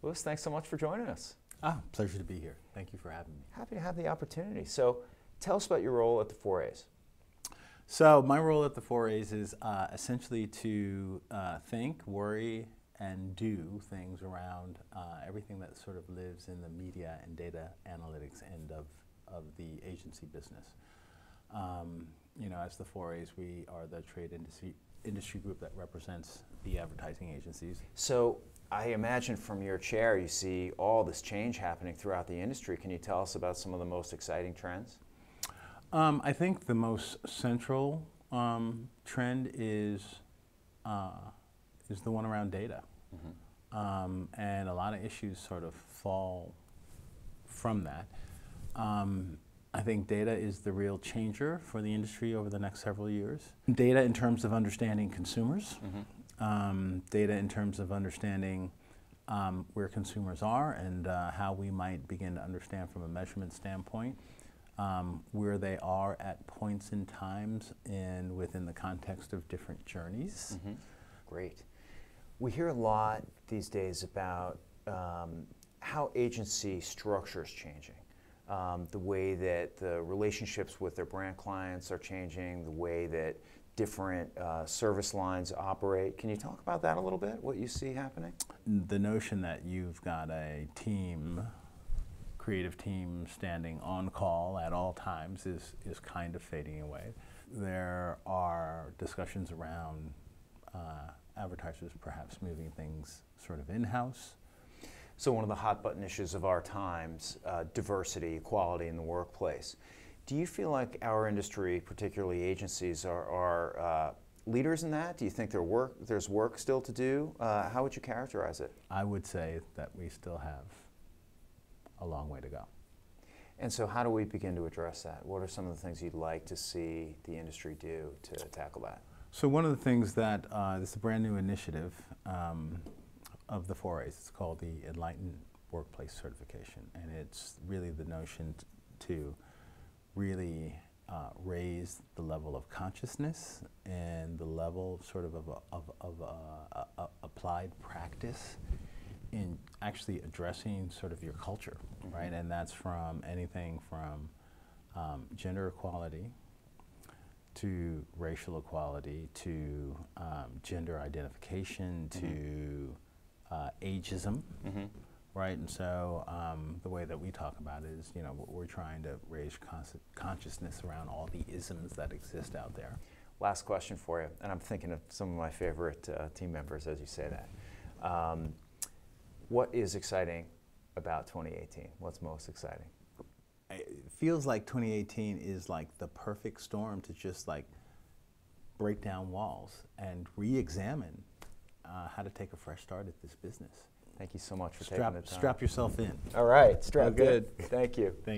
Louis, thanks so much for joining us. Pleasure to be here. Thank you for having me. Happy to have the opportunity. So tell us about your role at the 4A's. So my role at the 4A's is essentially to think, worry, and do things around everything that sort of lives in the media and data analytics end of the agency business. You know, as the 4A's, we are the trade industry group that represents the advertising agencies. So I imagine from your chair you see all this change happening throughout the industry. Can you tell us about some of the most exciting trends? I think the most central trend is the one around data. Mm-hmm. And a lot of issues sort of fall from that. I think data is the real changer for the industry over the next several years. Data in terms of understanding consumers, mm-hmm. Data in terms of understanding where consumers are and how we might begin to understand from a measurement standpoint where they are at points in times and within the context of different journeys. Mm-hmm. Great. We hear a lot these days about how agency structure is changing. The way that the relationships with their brand clients are changing, the way that different service lines operate. Can you talk about that a little bit, what you see happening? The notion that you've got a team, creative team standing on call at all times is kind of fading away. There are discussions around advertisers perhaps moving things sort of in-house. So one of the hot button issues of our times, diversity, equality in the workplace. Do you feel like our industry, particularly agencies, are leaders in that? Do you think there's work still to do? How would you characterize it? I would say that we still have a long way to go. And so how do we begin to address that? What are some of the things you'd like to see the industry do to tackle that? So one of the things that, this is a brand new initiative of the 4A's. It's called the Enlightened Workplace Certification, and it's really the notion to really raise the level of consciousness and the level sort of applied practice in actually addressing sort of your culture, mm-hmm. right? And that's from anything from gender equality to racial equality to gender identification mm-hmm. to ageism, mm-hmm. right? And so the way that we talk about it is, you know, we're trying to raise consciousness around all the isms that exist out there. Last question for you, and I'm thinking of some of my favorite team members as you say that. What is exciting about 2018? What's most exciting? It feels like 2018 is like the perfect storm to just like break down walls and re-examine how to take a fresh start at this business. Thank you so much for taking the time. Strap yourself in. All right, strap good. Thank you.